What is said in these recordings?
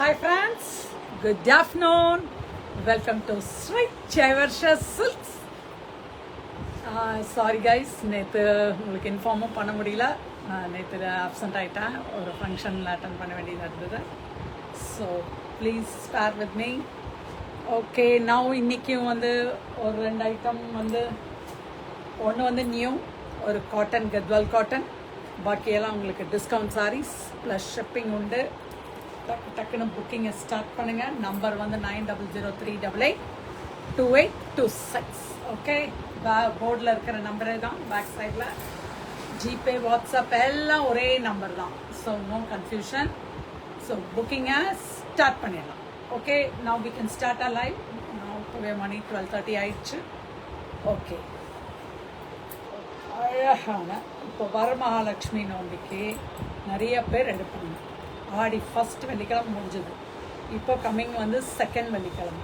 Hi friends, good afternoon. Welcome to Sri Jaivarsha Silks. Sorry guys, நேற்று உங்களுக்கு இன்ஃபார்மும் பண்ண முடியல. நேற்று அப்சண்ட் ஆகிட்டேன், ஒரு ஃபங்க்ஷனில் அட்டன் பண்ண வேண்டியது இருந்தது. So please spare with me. Okay, நான் இன்றைக்கும் வந்து ஒரு 2 ஐட்டம் வந்து, ஒன்று வந்து நியூ ஒரு காட்டன், கத்வால் காட்டன். பாக்கியெல்லாம் உங்களுக்கு டிஸ்கவுண்ட் சாரீஸ் ப்ளஸ் ஷிப்பிங் உண்டு. டக்கு டக்குன்னு புக்கிங்கை ஸ்டார்ட் பண்ணுங்கள். நம்பர் வந்து 9003882826. ஓகே, போர்டில் இருக்கிற நம்பரே தான், பேக் சைடில் ஜிபே, வாட்ஸ்அப் எல்லாம் ஒரே நம்பர் தான். So no confusion. ஸோ புக்கிங்கை ஸ்டார்ட் பண்ணிடலாம். Okay, now we can start a live. நான் இப்போவே மணி 12:30 ஆயிடுச்சு. ஓகே, அழகான இப்போ வரமகாலட்சுமி நோம்பிக்கு நிறைய பேர் எடுப்பாங்க. ஆடி ஃபஸ்ட் வெள்ளிக்கிழமை முடிஞ்சது, இப்போ கம்மிங் வந்து செகண்ட் வெள்ளிக்கிழமை.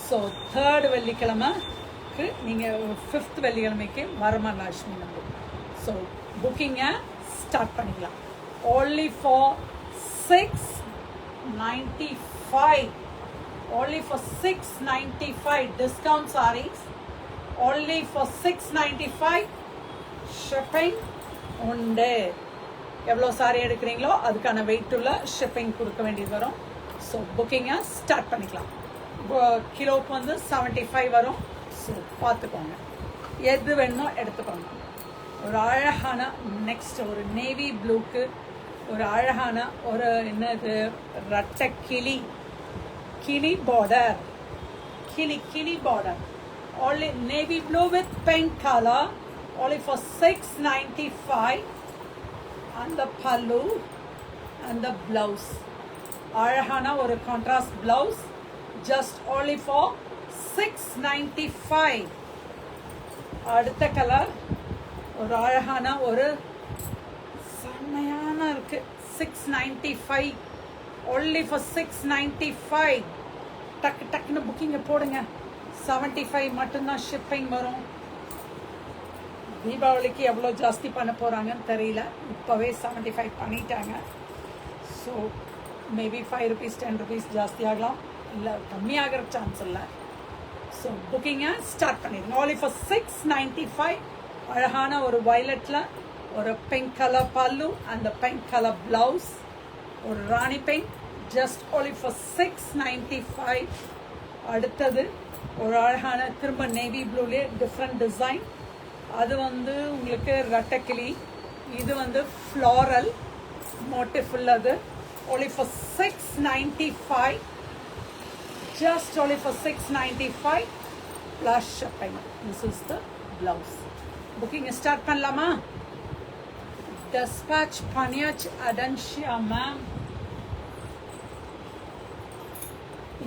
ஸோ தேர்ட் வெள்ளிக்கிழமைக்கு நீங்கள் 5th வெள்ளிக்கிழமைக்கு வரமகாலட்சுமி நோம்பு. ஸோ புக்கிங்கை ஸ்டார்ட் பண்ணிக்கலாம். only for 695, only for 695 discount sarees, only for 695 shipping உண்டு. எவ்வளோ சாரி எடுக்கிறீங்களோ அதுக்கான வெயிட் உள்ள ஷிப்பிங் கொடுக்க வேண்டியது வரும். ஸோ புக்கிங்கை ஸ்டார்ட் பண்ணிக்கலாம். கிலோவுக்கு வந்து 75 வரும். ஸோ பார்த்துக்கோங்க, எது வேணுமோ எடுத்துக்கோங்க. ஒரு அழகான நெக்ஸ்ட் ஒரு நேவி ப்ளூக்கு ஒரு அழகான ஒரு என்னது ரட்டை கிளி பார்டர், கிளி border, only navy blue with pink color, only for 695. And the pallu and the blouse, அழகான ஒரு contrast blouse, just only for 695. அடுத்த கலர் ஒரு அழகான ஒரு செம்மையான இருக்கு, 695, only for 695. டக்கு டக்குன்னு புக்கிங்கை போடுங்க. 75 மட்டும்தான் ஷிப்பிங் வரும். தீபாவளிக்கு எவ்வளோ ஜாஸ்தி பண்ண போகிறாங்கன்னு தெரியல, இப்போவே 75 பண்ணிட்டாங்க. ஸோ மேபி 5 rupees 10 rupees ஜாஸ்தி ஆகலாம், இல்லை கம்மியாகிற சான்ஸ் இல்லை. ஸோ புக்கிங்கை ஸ்டார்ட் பண்ணிடுங்க. only for 695. அழகான ஒரு வயலட்டில் ஒரு பிங்க் கலர் பல்லு அண்ட் பிங்க் கலர் ப்ளவுஸ், ஒரு ராணி பிங்க், ஜஸ்ட் only for 695. அடுத்தது ஒரு அழகான திரும்ப நேவி ப்ளூலே டிஃப்ரெண்ட் டிசைன், அது வந்து உங்களுக்கு ரட்டக்கிளி, இது வந்து ஃப்ளாரல் மோட்டிவ் உள்ளது. only for 695, just only for 695 plus shipping. This is the blouse. Booking start பண்ணலாமா? dispatch பண்ணியாச்சு அடன்ஷியா மேம்.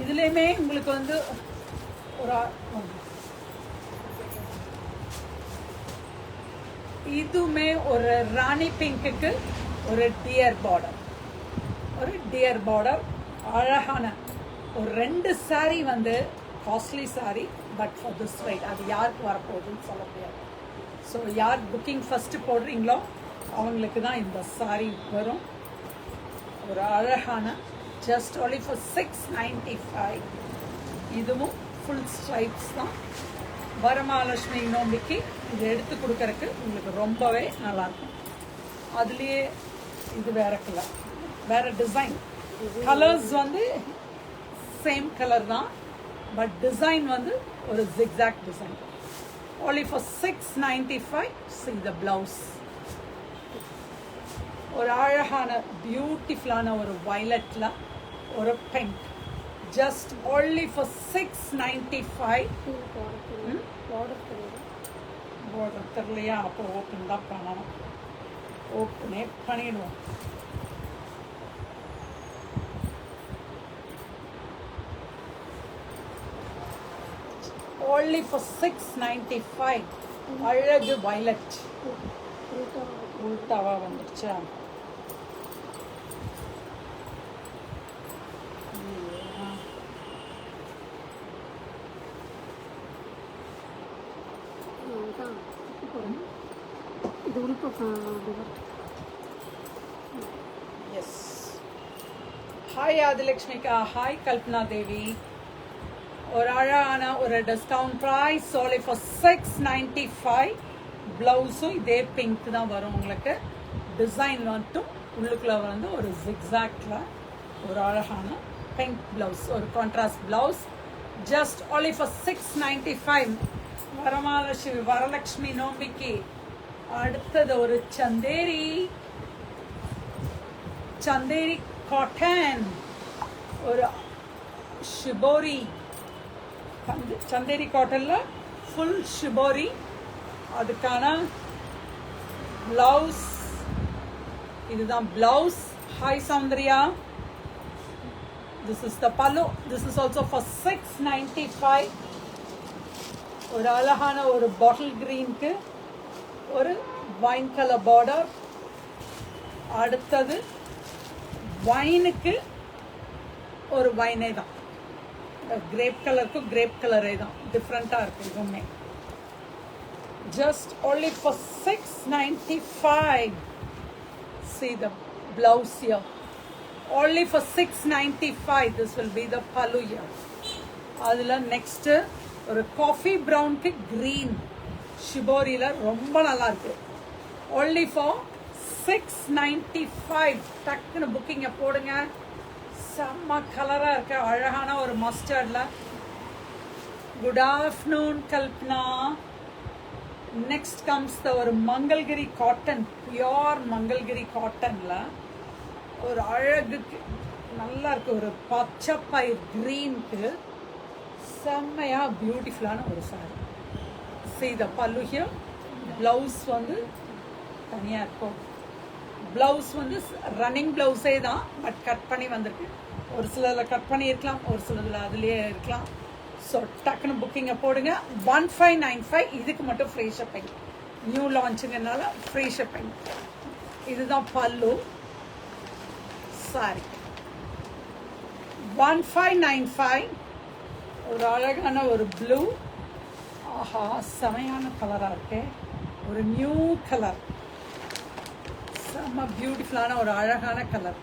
இதுலேயுமே உங்களுக்கு வந்து ஒரு இதுவுமே ஒரு ராணி பிங்க்குக்கு ஒரு டியர் பார்டர், அழகான ஒரு 2 சாரீ வந்து costly sari, but for this right அது யாருக்கு வரப்போகுதுன்னு சொல்ல முடியாது. ஸோ யார் புக்கிங் ஃபஸ்ட்டு போடுறீங்களோ அவங்களுக்கு தான் இந்த சாரீ வரும். ஒரு அழகான ஜஸ்ட் only for 695. இதுவும் ஃபுல் ஸ்ட்ரைப்ஸ் தான். வரமகாலட்சுமி நோம்பிக்கு இது எடுத்து கொடுக்கறதுக்கு உங்களுக்கு ரொம்பவே நல்லாயிருக்கும். அதுலேயே இது வேற கலர், வேற டிசைன், கலர்ஸ் வந்து சேம் கலர் தான், பட் டிசைன் வந்து ஒரு zigzag design. only for 695. see the blouse. ஒரு அழகான பியூட்டிஃபுல்லான ஒரு வயலட்டில் ஒரு pink, just only for 695. Border தெரியலையா? அப்போ ஓப்பன் தான் பண்ணணும், ஓப்பனே பண்ணிடுவோம். only for 695. அழகு வயலட், உள்டாவா வந்துடுச்சா? இது உள்பக்கம். எஸ், ஹாய் ஆதிலக்ஷ்மிகா, ஹாய் கல்பனா தேவி. ஒரு அழகான ஒரு டிஸ்கவுண்ட் ப்ரைஸ் only for 695. ப்ளவுஸும் இதே பிங்க் தான் வரும் உங்களுக்கு. டிசைன் மட்டும் உள்ளுக்குள்ள வந்து ஒரு ஜிக்ஸாக்ல ஒரு அழகான பிங்க் ப்ளவுஸ், ஒரு contrast blouse. Just only for 695. Varalakshmi நோம்பிக்கு அடுத்தது ஒரு சந்தேரி காட்டன், ஒரு ஷிபோரி சந்தேரி காட்டன்ல ஃபுல் ஷிபோரி. அதுக்கான பிளவுஸ் இதுதான் blouse. Hi Soundarya. This is the pallu. This is also for 695. ஒரு அழகான ஒரு பாட்டில் கிரீனுக்கு ஒரு வைன் கலர் பார்டர். அடுத்தது வைனுக்கு ஒரு வைனே தான், கிரேப் கலருக்கு கிரேப் கலரே தான், டிஃப்ரெண்ட்டாக இருக்கு இதுவுமே. Just only for 695. See the blouse here. Only for 695. This will be the pallu here. அதில் நெக்ஸ்ட்டு ஒரு காஃபி ப்ரௌனுக்கு க்ரீன் ஷிபோரியில் ரொம்ப நல்லா இருக்கு. only for 695. டக்குன்னு புக்கிங்கை போடுங்க. செம்ம கலராக இருக்கு, அழகான ஒரு மஸ்டர்டில். Good afternoon Kalpana. Next comes the ஒரு மங்கள்கிரி காட்டன், பியோர் மங்கள்கிரி காட்டனில் ஒரு அழகுக்கு நல்லா இருக்கு. ஒரு பச்சை பயிர் க்ரீனுக்கு செம்மையாக பியூட்டிஃபுல்லான ஒரு sorry. See the pallu here. Blouse வந்து தனியாக இருக்கும். ப்ளவுஸ் வந்து ரன்னிங் ப்ளவுஸே தான், பட் கட் பண்ணி வந்திருக்கு. ஒரு சிலதில் கட் பண்ணி இருக்கலாம், ஒரு சிலதில் அதுலேயே இருக்கலாம். ஸோ டக்குன்னு புக்கிங்கை போடுங்க. 1595. இதுக்கு மட்டும் ஃப்ரீ ஷிப்பிங். நியூ லான்ச்சுங்கிறதுனால ஃப்ரீ ஷிப்பிங். இதுதான் பல்லு சாரி. 1595. ஒரு அழகான ஒரு ப்ளூ. ஆஹா, செமையான கலராக இருக்கு. ஒரு நியூ கலர், செம்ம பியூட்டிஃபுல்லான ஒரு அழகான colour.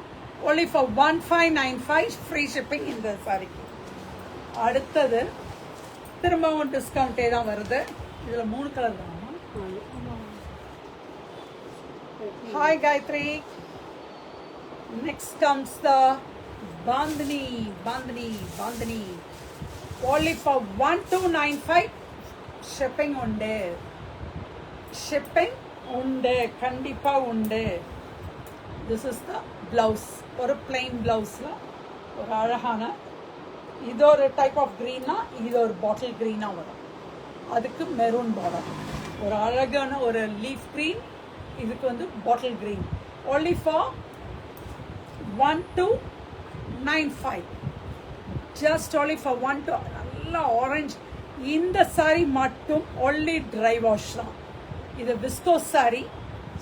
only for 1595. Free shipping இந்த சாரிக்கு. அடுத்தது திரும்பவும் டிஸ்கவுண்டே தான் வருது. இதில் 3 கலர் தான். Hi Gayathri. Next comes the bandhani. only for 1295. Shipping உண்டு, கண்டிப்பாக உண்டு. This is the blouse. ஒரு பிளெயின் ப்ளவுஸில் ஒரு அழகான, இது ஒரு டைப் ஆஃப் க்ரீனா, இது ஒரு பாட்டில் க்ரீனாக வரும். அதுக்கு மெரூன் பார்டர். ஒரு அழகான ஒரு லீஃப் க்ரீன், இதுக்கு வந்து bottle green. only for 1295. just only for 12. நல்லா ஆரஞ்சு. இந்த சாரி மட்டும் only ட்ரை வாஷ் தான். இது viscose sorry,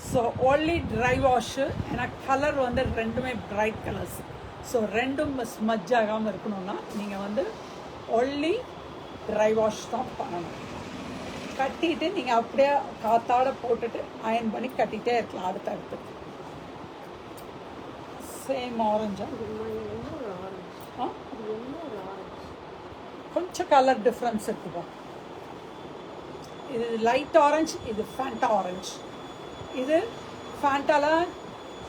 so only try wash. ஏன்னா கலர் வந்து ரெண்டுமே பிரைட் கலர்ஸ். ஸோ ரெண்டும் ஸ்மஜ் ஆகாமல் இருக்கணும்னா நீங்கள் வந்து only ட்ரை வாஷ் தான் பண்ணணும். கட்டிட்டு நீங்கள் அப்படியே காத்தாட போட்டுட்டு அயன் பண்ணி கட்டிகிட்டே இருக்கலாம். அடுத்து சேம் ஆரஞ்சா, கொஞ்சம் கலர் டிஃப்ரென்ஸ் இருக்குப்பா. இது லைட் ஆரஞ்சு, இது ஃபேண்டா ஆரஞ்சு. இது ஃபேண்டாவில்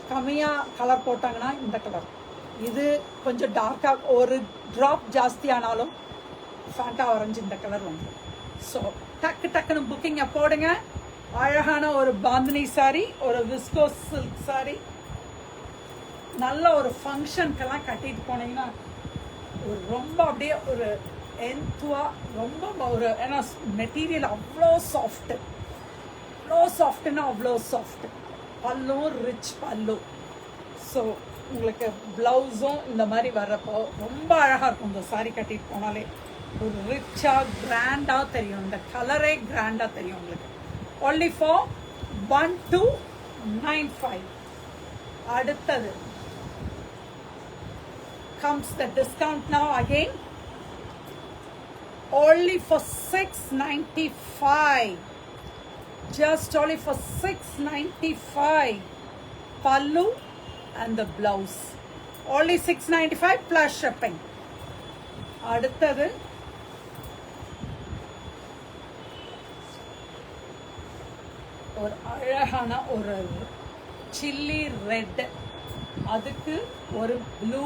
கம்மியாக கலர் போட்டாங்கன்னா இந்த கலர். இது கொஞ்சம் டார்க்காக ஒரு ட்ராப் ஜாஸ்தியானாலும் ஃபேண்டா ஆரஞ்சு இந்த கலர் வந்து. ஸோ டக்குன்னு புக்கிங்கை போடுங்க. அழகான ஒரு பாந்தினி சாரி, ஒரு விஸ்கோஸ் சில்க் சாரி. நல்ல ஒரு ஃபங்க்ஷனுக்கெல்லாம் கட்டிட்டு போனீங்கன்னா ஒரு ரொம்ப அப்படியே ஒரு என்துவா, ரொம்ப ஒரு, ஏன்னா மெட்டீரியல் அவ்வளோ சாஃப்ட்டு, அவ்வளோ சாஃப்ட்டு. பல்லும் ரிச் பல்லு. ஸோ உங்களுக்கு ப்ளவுஸும் இந்த மாதிரி வர்றப்போ ரொம்ப அழகாக இருக்கும். இந்த சாரி கட்டிட்டு போனாலே ஒரு ரிச்சாக கிராண்டாக தெரியும். இந்த கலரே கிராண்டாக தெரியும் உங்களுக்கு. only for 1295. அடுத்தது comes the discount now again. only for 695. just only for 695. pallu and the blouse. only 695 plus shipping. அடுத்தது ஒரு அழகான ஒரு சில்லி ரெட், அதுக்கு ஒரு ப்ளூ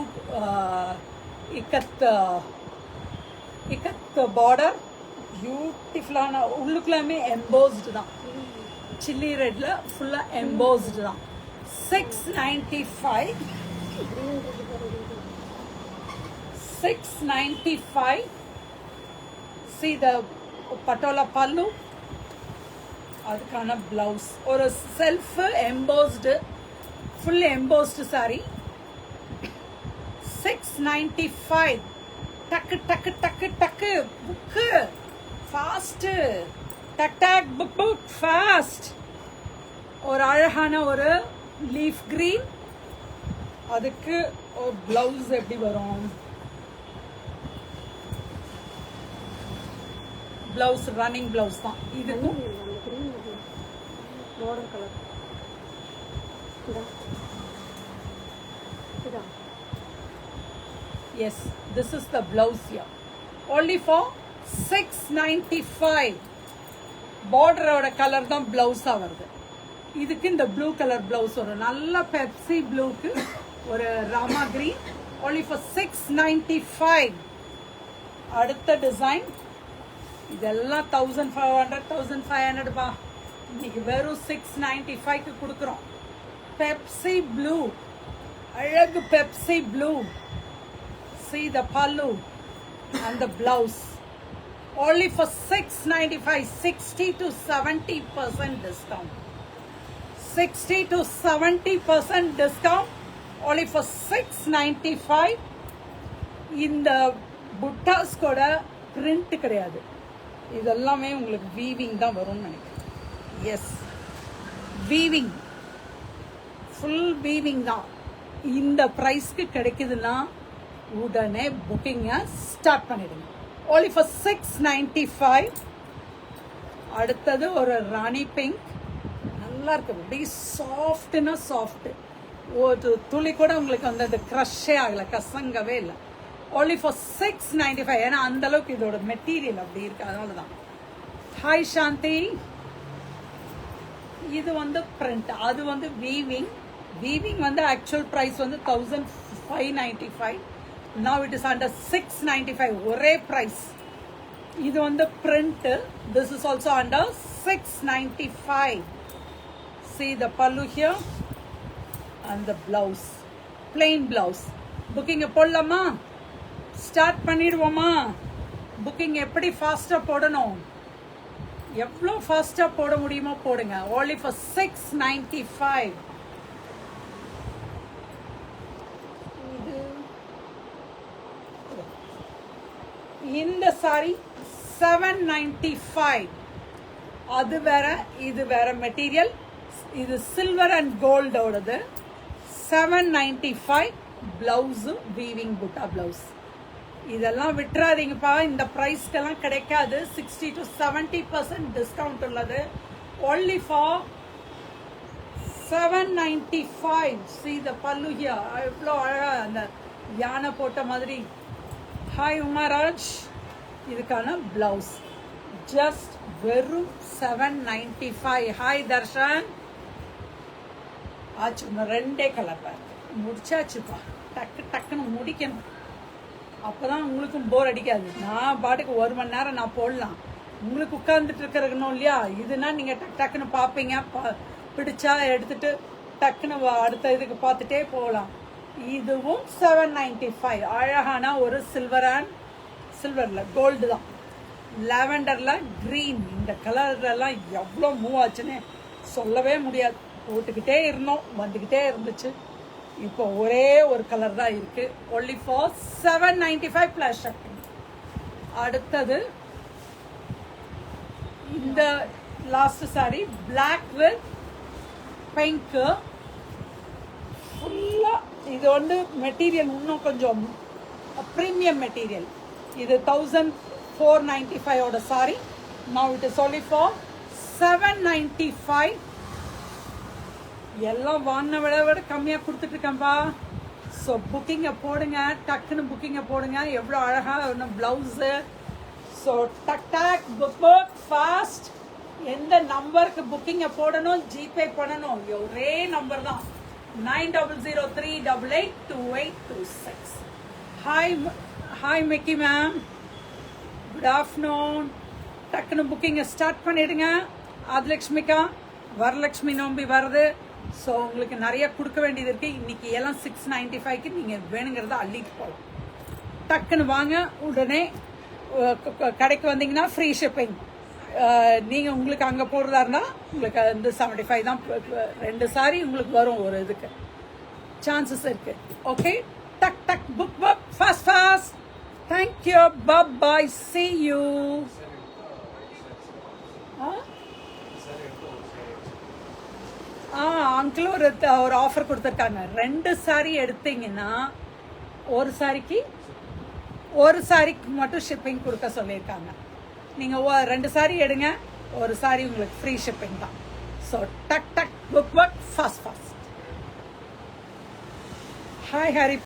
இக்கத் பார்டர், பியூட்டிஃபுல்லான, உள்ளுக்குள்ளாமே எம்போஸ்டு தான். சில்லி ரெட்ல ஃபுல்லா எம்போஸ்டு தான். 695. 695. See the patola pallu, அதுக்கான பிளவுஸ், ஒரு self embossed full embossed sorry. 695. டக்கு டக்கு டக்கு டக்கு புக்கு ஃபாஸ்ட், டக் டக் புக் புக் ஃபாஸ்ட். ஒரு அழகான ஒரு லீஃப் கிரீன், அதுக்கு ஒரு பிளவுஸ் எப்படி வரும்? பிளவுஸ் ரன்னிங் பிளவுஸ் தான். இதுக்கும் border color. Yes, this is the blouse here. Only for 695. Border oda color தான் blouse ஆ வருது. இதுக்கு இந்த blue color blouse ஒரு நல்ல பெப்சி ப்ளூக்கு ஒரு ராமா green, only for 695. அடுத்த டிசைன் இதெல்லாம் 1500 1500 பா. இன்னைக்கு வெறும் 695க்கு கொடுக்குறோம். பெப்சி ப்ளூ, அழகு Pepsi blue. See the pallu and the blouse, only for 695. 60 to 70% discount. 60 to 70% discount, only for 695. இந்த புட்டாஸ் கூட பிரிண்ட் கிடையாது, இதெல்லாமே உங்களுக்கு வீவிங் தான் வரும்னு நினைக்கிறேன். எஸ், வீவிங், ஃபுல் வீவிங் தான். இந்த ப்ரைஸ்க்கு கிடைக்குதுன்னா உடனே புக்கிங்கை ஸ்டார்ட் பண்ணிடுங்க. only for 695. அடுத்தது ஒரு ராணி பிங்க், நல்லா இருக்கு, அப்படியே சாஃப்ட்னா சாஃப்ட், ஒரு துளி கூட உங்களுக்கு வந்து அந்த க்ரஷ்ஷே ஆகலை, கசங்கவே இல்லை. only for 695. ஏன்னா அந்த அளவுக்கு இதோட மெட்டீரியல் அப்படி இருக்கு, அதனால தான். ஹாய் சாந்தி. இது வந்து பிரிண்ட், அது வந்து வீவிங். வீவிங் வந்து ஆக்சுவல் ப்ரைஸ் வந்து 1595. now it is under 695, ஒரே ப்ரைஸ். இது வந்து print, this is also under 695. see the pallu here and the blouse, plain blouse. Booking போடலாமா? ஸ்டார்ட் பண்ணிடுவோமா? புக்கிங் எப்படி ஃபாஸ்டா போடணும், எவ்வளோ ஃபாஸ்டா போட முடியுமோ போடுங்க. only for 695. இந்த சாரி 795. அது வேற இது வேற மெட்டீரியல். இது சில்வர் அண்ட் கோல்டோடது. 795. பிளவுஸ் வீவிங் புட்டா பிளவுஸ். இதெல்லாம் விட்டுறாதீங்கப்பா, இந்த ப்ரைஸ்க்கெல்லாம் கிடைக்காது. 60 to 70% டிஸ்கவுண்ட் உள்ளது. only for 795. see the pallu here, எவ்வளோ அழகா அந்த யானை போட்ட மாதிரி. ஹாய் உமாராஜ். இதுக்கான பிளவுஸ் ஜஸ்ட் வெறும் 795. ஹாய் தர்ஷன். ஆச்சு, இன்னும் 2 கலர் தான் முடிச்சாச்சுப்பா. டக்கு டக்குன்னு முடிக்கணும், அப்போதான் உங்களுக்கும் போர் அடிக்காது. நான் பாட்டுக்கு 1 மணி நேரம் நான் போடலாம், உங்களுக்கு உட்கார்ந்துட்டு இருக்கிறக்கணும் இல்லையா. இதுனா நீங்கள் டக்கு டக்குன்னு பார்ப்பீங்க, பிடிச்சா எடுத்துட்டு டக்குன்னு அடுத்த இதுக்கு பார்த்துட்டே போகலாம். இதுவும் 795. அழகான ஒரு சில்வரில் கோல்டு தான், லாவெண்டரில் க்ரீன். இந்த கலர்லாம் எவ்வளோ மூவ் ஆச்சுன்னு சொல்லவே முடியாது. போட்டுக்கிட்டே இருந்தோம், வந்துக்கிட்டே இருந்துச்சு. இப்போ ஒரே ஒரு கலர் தான் இருக்கு. only for 795 plus shipping. அடுத்தது இந்த last sorry black with pink, ஃபுல்லா. இது வந்து மெட்டீரியல் இன்னும் கொஞ்சம் ப்ரீமியம் மெட்டீரியல். இது 1495 ஓட sorry. now it is only for 795. எல்லாம் வாங்கின விட கம்மியாக கொடுத்துட்டு இருக்கேன்ப்பா. ஸோ புக்கிங்கை போடுங்க, டக்குன்னு புக்கிங்கை போடுங்க. எவ்வளோ அழகாக ப்ளவுஸு. ஸோ டக் புக் ஃபாஸ்ட். எந்த நம்பருக்கு புக்கிங்கை போடணும், ஜிபே பண்ணணும், ஒரே நம்பர் தான், 9003882826. Hi Mickey ma'am, good afternoon. டக்குன்னு புக்கிங்கை ஸ்டார்ட் பண்ணிடுங்க. ஆதிலட்சுமிக்கா, வரலட்சுமி நோம்பி வருது. ஸோ உங்களுக்கு நிறைய கொடுக்க வேண்டியது இருக்குது. இன்றைக்கி எல்லாம் 695க்கு நீங்கள் வேணுங்கிறத அள்ளிட்டு போகலாம். டக்குன்னு வாங்க. உடனே கடைக்கு வந்தீங்கன்னா ஃப்ரீ ஷிப்பிங். நீங்கள் உங்களுக்கு அங்கே போடுறதா இருந்தால் உங்களுக்கு வந்து 75 தான். 2 சாரி உங்களுக்கு வரும் ஒரு இதுக்கு. சான்சஸ் இருக்குது. ஓகே, டக் book fast. Thank you, bye, see you. Uncle ஒரு ஆஃபர் கொடுத்துருக்காங்க. 2 சாரி எடுத்தீங்கன்னா ஒரு சாரிக்கு மட்டும் ஷிப்பிங் கொடுக்க சொல்லியிருக்காங்க. நீங்கள் 2 சாரி எடுங்க, ஒரு சாரி உங்களுக்கு ஃப்ரீ ஷிப்பிங் தான். ஸோ டக் புக் ஃபாஸ்ட். ஹாய் ஹரி.